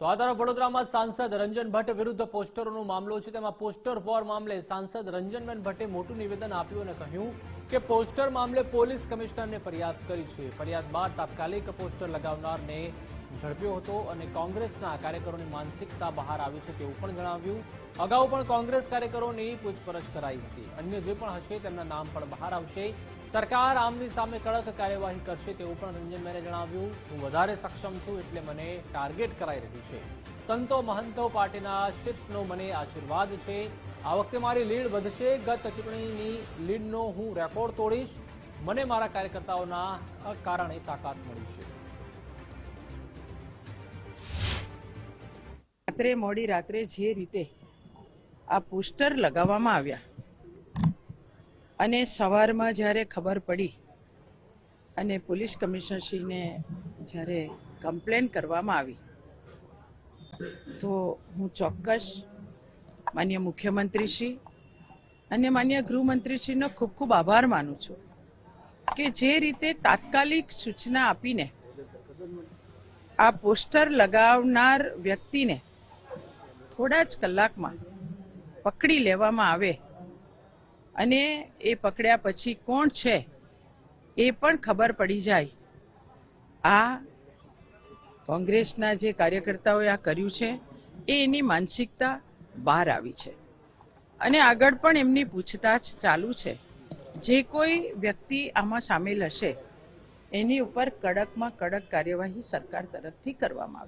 તો આ તરફ વડોદરામાં સાંસદ રંજન ભટ્ટ વિરુદ્ધ પોસ્ટરોનો મામલો છે। તેમાં પોસ્ટર ફોર મામલે સાંસદ રંજનબેન ભટ્ટે મોટું નિવેદન આપ્યું અને કહ્યું કે પોસ્ટર મામલે પોલીસ કમિશનરને ફરિયાદ કરી છે। ફરિયાદ બાદ તાત્કાલિક પોસ્ટર લગાવનારને ઝડપ્યો હતો અને કોંગ્રેસના કાર્યકરોની માનસિકતા બહાર આવી છે તેવું પણ જણાવ્યું। અગાઉ પણ કોંગ્રેસ કાર્યકરોની પૂછપરછ કરાઈ હતી। અન્ય જે પણ હશે તેમના નામ પણ બહાર આવશે। સરકાર આમની સામે કડક કાર્યવાહી કરશે તેવું પણ રંજનબેને જણાવ્યું। હું વધારે સક્ષમ છું એટલે મને ટાર્ગેટ કરાઈ રહ્યું છે। સંતો મહંતો પાર્ટીના શીર્ષનો મને આશીર્વાદ છે। આ વખતે મારી લીડ વધશે। ગત ચૂંટણીની લીડનો હું રેકોર્ડ તોડીશ। મને મારા કાર્યકર્તાઓના કારણે તાકાત મળી છે। રાત્રે મોડી રાત્રે જે રીતે આ પોસ્ટર લગાવવામાં આવ્યા અને સવારમાં જ્યારે ખબર પડી અને પોલીસ કમિશનરશ્રીને જ્યારે કમ્પ્લેન કરવામાં આવી તો હું ચોક્કસ માન્ય મુખ્યમંત્રીશ્રી અને માન્ય ગૃહમંત્રીશ્રીનો ખૂબ ખૂબ આભાર માનું છું કે જે રીતે તાત્કાલિક સૂચના આપીને આ પોસ્ટર લગાવનાર વ્યક્તિને થોડા જ કલાકમાં પકડી લેવામાં આવે અને એ પકડ્યા પછી કોણ છે એ પણ ખબર પડી જાય। આ કોંગ્રેસના જે કાર્યકર્તાઓએ આ કર્યું છે એ એની માનસિકતા બહાર આવી છે અને આગળ પણ એમની પૂછતાછ ચાલુ છે। જે કોઈ વ્યક્તિ આમાં સામેલ હશે એની ઉપર કડકમાં કડક કાર્યવાહી સરકાર તરફથી કરવામાં આવશે।